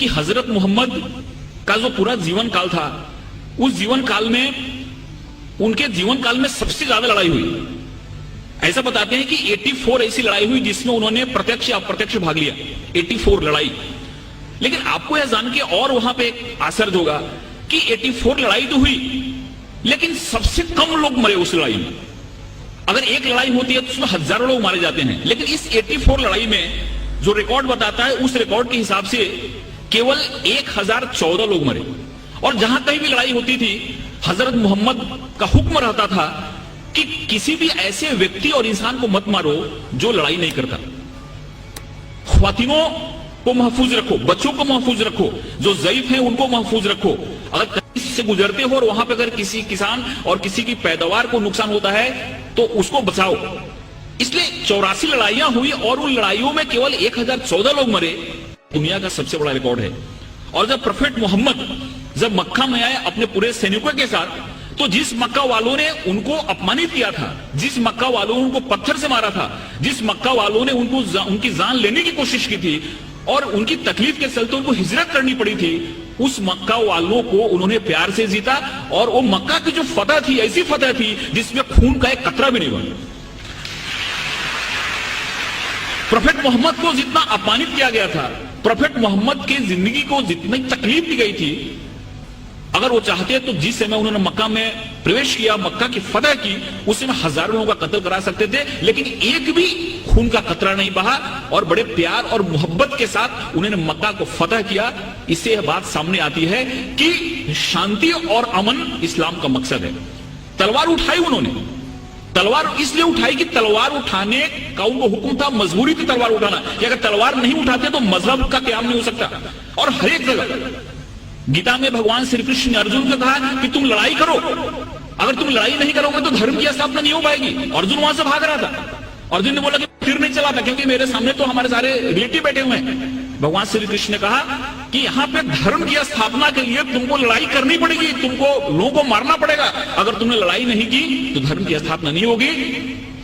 कि हजरत मोहम्मद का जो पूरा जीवन काल था, उस जीवन काल में उनके जीवन काल में सबसे ज्यादा लड़ाई हुई। ऐसा बताते हैं कि 84 ऐसी लड़ाई हुई जिसमें उन्होंने प्रत्यक्ष या अप्रत्यक्ष भाग लिया। 84 लड़ाई। लेकिन आपको यह जान के और वहां पे आश्चर्य होगा कि 84 लड़ाई तो हुई, लेकिन सबसे कम लोग मरे उस लड़ाई में। अगर एक लड़ाई होती है तो उसमें हजारों लोग मारे जाते हैं, लेकिन इस 84 लड़ाई में जो रिकॉर्ड बताता है, उस रिकॉर्ड के हिसाब से केवल 1014 लोग मरे। और जहां कहीं भी लड़ाई होती थी, हजरत मोहम्मद का हुक्म रहता था कि किसी भी ऐसे व्यक्ति और इंसान को मत मारो जो लड़ाई नहीं करता। ख्वातीनों को महफूज रखो, बच्चों को महफूज रखो, जो ज़ईफ हैं उनको महफूज रखो। अगर कहीं से गुजरते हो और वहां पर अगर किसी किसान और किसी की पैदावार को नुकसान होता है तो उसको बचाओ। इसलिए 84 लड़ाइयां हुई और उन लड़ाइयों में केवल 1014 लोग मरे। दुनिया का सबसे बड़ा रिकॉर्ड है। और जब प्रोफेट मोहम्मद जब मक्का में आए अपने पूरे सैनिकों के साथ, तो जिस मक्का वालों ने उनको अपमानित किया था, जिस मक्का वालों ने उनको पत्थर से मारा था, जिस मक्का वालों ने उनको उनकी जान लेने की कोशिश की थी और उनकी तकलीफ के चलते उनको हिजरत करनी पड़ी थी, उस मक्का वालों को उन्होंने प्यार से जीता। और वो मक्का की जो फतह थी, ऐसी फतह थी जिसमें खून का एक कतरा भी नहीं बना। प्रोफेट मोहम्मद को जितना अपमानित किया गया था, प्रोफेट मोहम्मद की जिंदगी को जितनी तकलीफ दी गई थी, अगर वो चाहते तो जिस समय उन्होंने मक्का में प्रवेश किया, मक्का की फतह की, उस समय हजारों लोगों का कत्ल करा सकते थे, लेकिन एक भी खून का कतरा नहीं बहा और बड़े प्यार और मोहब्बत के साथ उन्होंने मक्का को फतह किया। इससे यह बात सामने आती है कि शांति और अमन इस्लाम का मकसद है। तलवार उठाई उन्होंने, तलवार इसलिए उठाई कि तलवार उठाने का उनको हुक्म था, मजबूरी थी तलवार उठाना, कि अगर तलवार नहीं उठाते तो मजहब का क्याम नहीं हो सकता। और हर एक जगह गीता में भगवान श्री कृष्ण ने अर्जुन को कहा कि तुम लड़ाई करो, अगर तुम लड़ाई नहीं करोगे तो धर्म की स्थापना नहीं हो पाएगी। अर्जुन वहां से भाग रहा था। अर्जुन ने बोला कि फिर नहीं चलाता, क्योंकि मेरे सामने तो हमारे सारे रिलेटिव बैठे हुए हैं। भगवान श्री कृष्ण ने कहा कि यहाँ पे धर्म की स्थापना के लिए तुमको लड़ाई करनी पड़ेगी, तुमको लोगों को मारना पड़ेगा। अगर तुमने लड़ाई नहीं की तो धर्म की स्थापना नहीं होगी।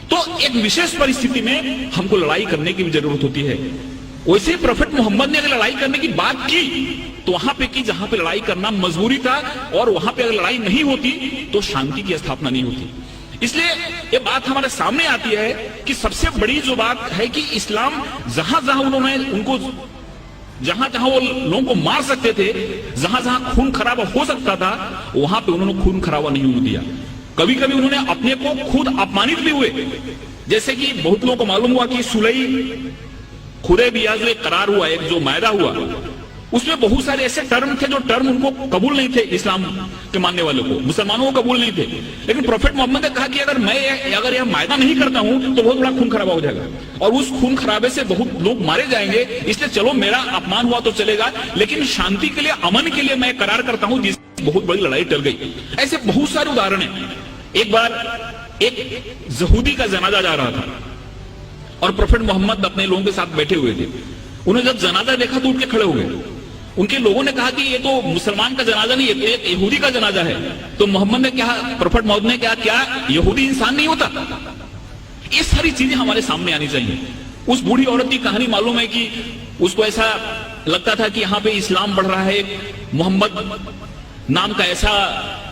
तो एक विशेष परिस्थिति में हमको लड़ाई करने की भी जरूरत होती है। वैसे प्रोफेट मोहम्मद ने अगर लड़ाई करने की बात की तो वहां पे की जहां पे लड़ाई करना मजबूरी था, और वहां पे अगर लड़ाई नहीं होती तो शांति की स्थापना नहीं होती। इसलिए ये बात हमारे सामने आती है कि सबसे बड़ी जो बात है कि इस्लाम जहां जहां उन्होंने उनको जहां जहां वो लोगों को मार सकते थे, जहां जहां खून खराबा हो सकता था, वहां पे उन्होंने खून खराबा नहीं होने दिया। कभी कभी उन्होंने अपने को खुद अपमानित भी हुए। जैसे कि बहुत लोगों को मालूम हुआ कि सुलह हुदैबिया जो एक करार हुआ, एक जो मायदा हुआ, उसमें बहुत सारे ऐसे टर्म थे जो टर्म उनको कबूल नहीं थे, इस्लाम के मानने वालों को, मुसलमानों को कबूल नहीं थे। लेकिन प्रोफेट मोहम्मद ने कहा कि अगर यह मायदा नहीं करता हूं तो बहुत बड़ा खून खराबा हो जाएगा और उस खून खराबे से बहुत लोग मारे जाएंगे। इसलिए चलो मेरा अपमान हुआ तो चलेगा, लेकिन शांति के लिए, अमन के लिए मैं करार करता हूं, जिससे बहुत बड़ी लड़ाई टल गई। ऐसे बहुत सारे उदाहरण हैं। एक बार एक यहूदी का जनाजा जा रहा था और प्रोफेट मोहम्मद अपने लोगों के साथ बैठे हुए थे। उन्हें जब जनाजा देखा तो उठ के खड़े हो गए। उनके लोगों ने कहा कि ये तो मुसलमान का जनाजा नहीं, ये तो एक यहूदी का जनाजा है। तो मोहम्मद ने कहा, प्रोफेट मोहम्मद ने कहा, क्या यहूदी इंसान नहीं होता? ये सारी चीजें हमारे सामने आनी चाहिए। उस बूढ़ी औरत की कहानी मालूम है कि उसको ऐसा लगता था कि यहाँ पे इस्लाम बढ़ रहा है, मोहम्मद नाम का ऐसा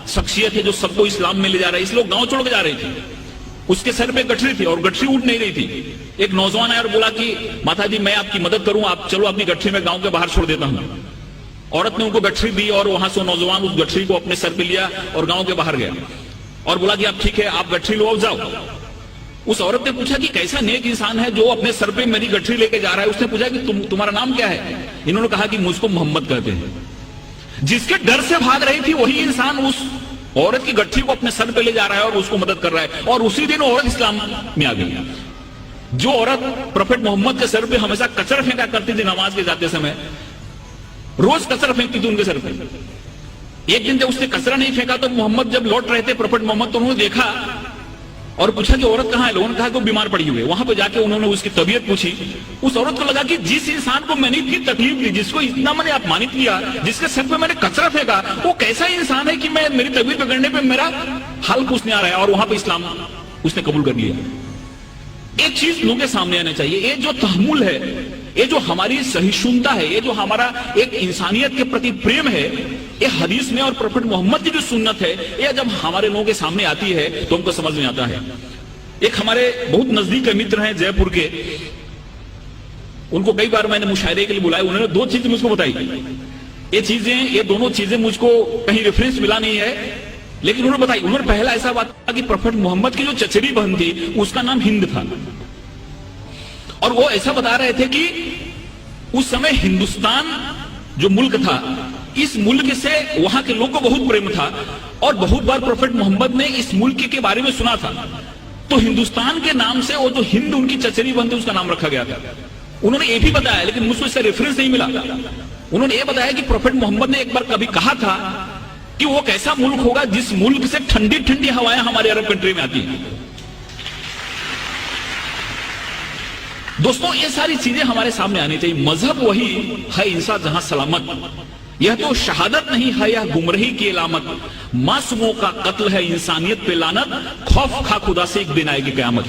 शख्सियत है जो सबको इस्लाम में ले जा रहा है, इसलिए लोग गांव छोड़ के जा रहे थे। उसके सर पे गठरी थी और गठरी उठ नहीं रही थी। एक नौजवान आया और बोला कि माता जी मैं आपकी मदद करूं, आप चलो अपनी गठरी में गांव के बाहर छोड़ देता हूं। औरत ने उनको गठरी दी और वहां से नौजवान उस गठरी को अपने सर पे लिया और गांव के बाहर गया और बोला कि आप ठीक है, आप गठरी लो, जाओ। उस औरत ने पूछा कि कैसा नेक इंसान है जो अपने सर पे मेरी गठरी लेके जा रहा है। उसने पूछा कि तुम्हारा नाम क्या है? इन्होंने कहा कि मुझको मोहम्मद कहते हैं। जिसके डर से भाग रही थी वही इंसान उस औरत की गठरी को अपने सर पे ले जा रहा है और उसको मदद कर रहा है, और उसी दिन औरत इस्लाम में आ गई। जो औरत प्रोफेट मोहम्मद के सर पे हमेशा कचरा फेंका करती थी नमाज के जाते समय, रोज कचरा फेंकती थी उनके सर पे। एक दिन जब उसने कचरा नहीं फेंका तो मोहम्मद जब लौट रहे थे, प्रोफेट मोहम्मद, तो उन्होंने देखा और पूछा कि औरत कहां है? लोगों ने कहा कि वो बीमार पड़ी हुई है। वहां पे जाके उन्होंने उसकी तबीयत पूछी। उस औरत को लगा कि जिस इंसान को मैंने इतनी तकलीफ दी, जिसको इतना मैंने अपमानित किया, जिसके सर पे मैंने कचरा फेंका, वो कैसा इंसान है कि मैं मेरी तबीयत बिगड़ने पे मेरा हाल पूछने आ रहा है। और वहां पे इस्लाम उसने कबूल कर लिया। एक चीज लोगों के सामने आना चाहिए, ये जो तहम्मुल है, ये जो हमारी सहिष्णुता है, ये जो हमारा एक इंसानियत के प्रति प्रेम है, ये हदीस में और प्रॉफेट मोहम्मद की जो सुन्नत है, ये जब हमारे लोगों के सामने आती है तो हमको समझ में आता है। एक हमारे बहुत नजदीक मित्र हैं जयपुर के, उनको कई बार मैंने मुशायरे के लिए बुलाया, उन्होंने दो चीजें मुझको बताई। ये दोनों चीजें मुझको कहीं रेफरेंस मिला नहीं है, लेकिन उन्होंने बताई। उन्होंने पहला ऐसा बात कहा कि प्रॉफेट मोहम्मद की जो चचेरी बहन थी उसका नाम हिंद था, और वो ऐसा बता रहे थे कि उस समय हिंदुस्तान जो मुल्क था, इस मुल्क से वहां के लोगों को बहुत प्रेम था, और बहुत बार प्रॉफेट मोहम्मद ने इस मुल्क के बारे में सुना था, तो हिंदुस्तान के नाम से वो जो हिंद उनकी चचेरी बहन थी उसका नाम रखा गया था। उन्होंने ये भी बताया, लेकिन मुझको इसका रेफरेंस नहीं मिला। उन्होंने ये बताया कि प्रॉफेट मोहम्मद ने एक बार कभी कहा था कि वो कैसा मुल्क होगा जिस मुल्क से ठंडी ठंडी हवाएं हमारे अरब कंट्री में आती हैं। दोस्तों, ये सारी चीजें हमारे सामने आनी चाहिए। मजहब वही है इंसान जहां सलामत, यह तो शहादत नहीं है, यह गुमराही की अलामत। मासूमों का कत्ल है इंसानियत पे लानत, खौफ खा खुदा से एक दिन आएगी कयामत।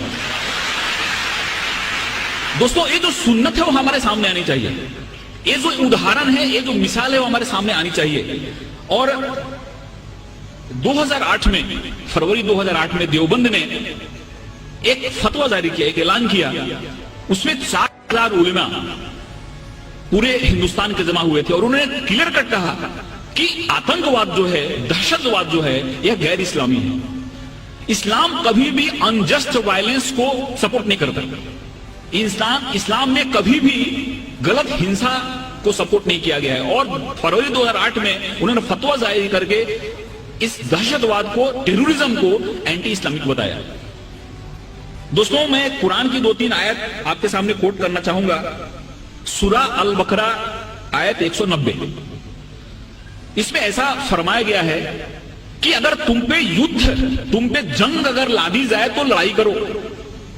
दोस्तों, ये जो सुन्नत है वो हमारे सामने आनी चाहिए, ये जो उदाहरण है, ये जो मिसाल है वो हमारे सामने आनी चाहिए। और 2008 में, फरवरी 2008 में देवबंद ने एक फतवा जारी किया, एक ऐलान किया। उसमें 4000 उलेमा पूरे हिंदुस्तान के जमा हुए थे, और उन्होंने क्लियर कट कहा कि आतंकवाद जो है, दहशतवाद जो है, यह गैर इस्लामी है। इस्लाम कभी भी अनजस्ट वायलेंस को सपोर्ट नहीं करता। इस्लाम में कभी भी गलत हिंसा को सपोर्ट नहीं किया गया है। और फरवरी 2008 में उन्होंने फतवा जारी करके इस दहशतवाद को, टेररिज्म को एंटी इस्लामिक बताया। दोस्तों, मैं कुरान की 2-3 आयत आपके सामने कोट करना चाहूंगा। सूरा अल बकरा आयत 190, इसमें ऐसा फरमाया गया है कि अगर तुम पे युद्ध, तुम पे जंग अगर लादी जाए तो लड़ाई करो।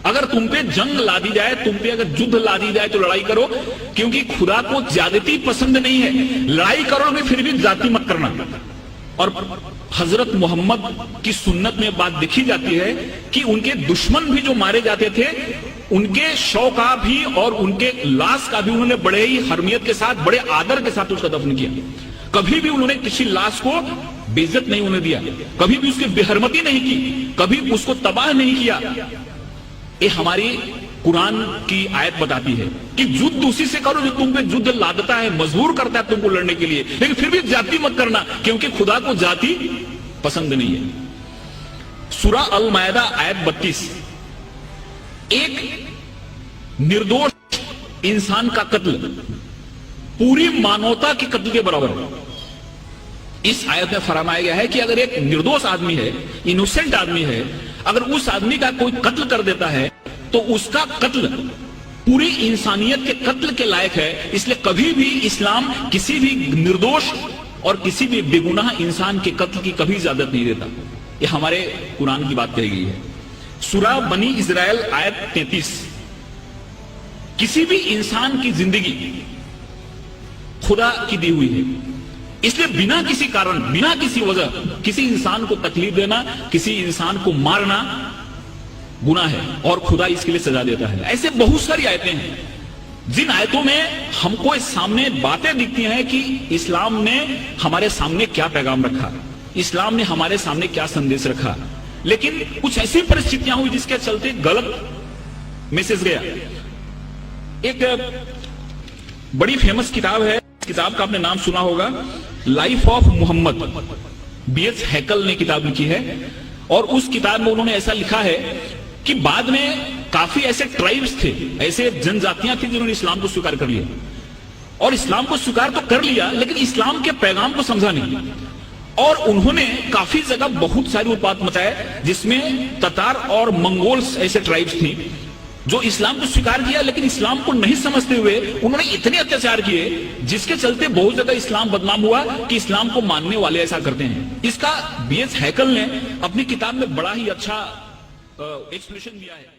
अगर तुम पे जंग लादी जाए, तुम पे अगर युद्ध लादी जाए तो लड़ाई करो, क्योंकि खुदा को ज्यादती पसंद नहीं है। लड़ाई करोगे फिर भी जाति मत करना। और हजरत मोहम्मद की सुन्नत में बात देखी जाती है कि उनके दुश्मन भी जो मारे जाते थे, उनके शव का भी और उनके लाश का भी उन्होंने बड़े ही हरमियत के साथ, बड़े आदर के साथ उसका दफन किया। कभी भी उन्होंने किसी लाश को बेइज्जत नहीं होने दिया, कभी भी उसकी बेहरमती नहीं की, कभी उसको तबाह नहीं किया। ये हमारी कुरान की आयत बताती है कि युद्ध उसी से करो जो तुम पे युद्ध लादता है, मजबूर करता है तुमको लड़ने के लिए, लेकिन फिर भी जाति मत करना, क्योंकि खुदा को जाति पसंद नहीं है। सूरा अल मायदा आयत 32, एक निर्दोष इंसान का कत्ल पूरी मानवता के कत्ल के बराबर है। इस आयत में फरमाया गया है कि अगर एक निर्दोष आदमी है, इनोसेंट आदमी है, अगर उस आदमी का कोई कत्ल कर देता है तो उसका कत्ल पूरी इंसानियत के कत्ल के लायक है। इसलिए कभी भी इस्लाम किसी भी निर्दोष और किसी भी बेगुनाह इंसान के कत्ल की कभी इजाजत नहीं देता। ये हमारे कुरान की बात कही गई है। सूरा बनी इजराइल आयत 33, किसी भी इंसान की जिंदगी खुदा की दी हुई है, इसलिए बिना किसी कारण, बिना किसी वजह किसी इंसान को तकलीफ देना, किसी इंसान को मारना गुनाह है, और खुदा इसके लिए सजा देता है। ऐसे बहुत सारी आयतें हैं जिन आयतों में हमको इस सामने बातें दिखती हैं कि इस्लाम ने हमारे सामने क्या पैगाम रखा, इस्लाम ने हमारे सामने क्या संदेश रखा। लेकिन कुछ ऐसी परिस्थितियां हुई जिसके चलते गलत मैसेज गया। एक बड़ी फेमस किताब है, किताब का आपने नाम सुना होगा, लाइफ ऑफ मोहम्मद, B.H. हैकल ने किताब लिखी है। और उस किताब में उन्होंने ऐसा लिखा है कि बाद में काफी ऐसे ट्राइब्स थे, ऐसे जनजातियां थी जिन्होंने इस्लाम को स्वीकार कर लिया, और इस्लाम को स्वीकार तो कर लिया लेकिन इस्लाम के पैगाम को समझा नहीं, और उन्होंने काफी जगह बहुत सारी उत्पात मचाए, जिसमें ततार और मंगोल्स ऐसे ट्राइब्स थी जो इस्लाम को स्वीकार किया लेकिन इस्लाम को नहीं समझते हुए उन्होंने इतने अत्याचार किए जिसके चलते बहुत जगह इस्लाम बदनाम हुआ कि इस्लाम को मानने वाले ऐसा करते हैं। इसका B.H. हैकल ने अपनी किताब में बड़ा ही अच्छा एक्सप्लेनेशन दिया है।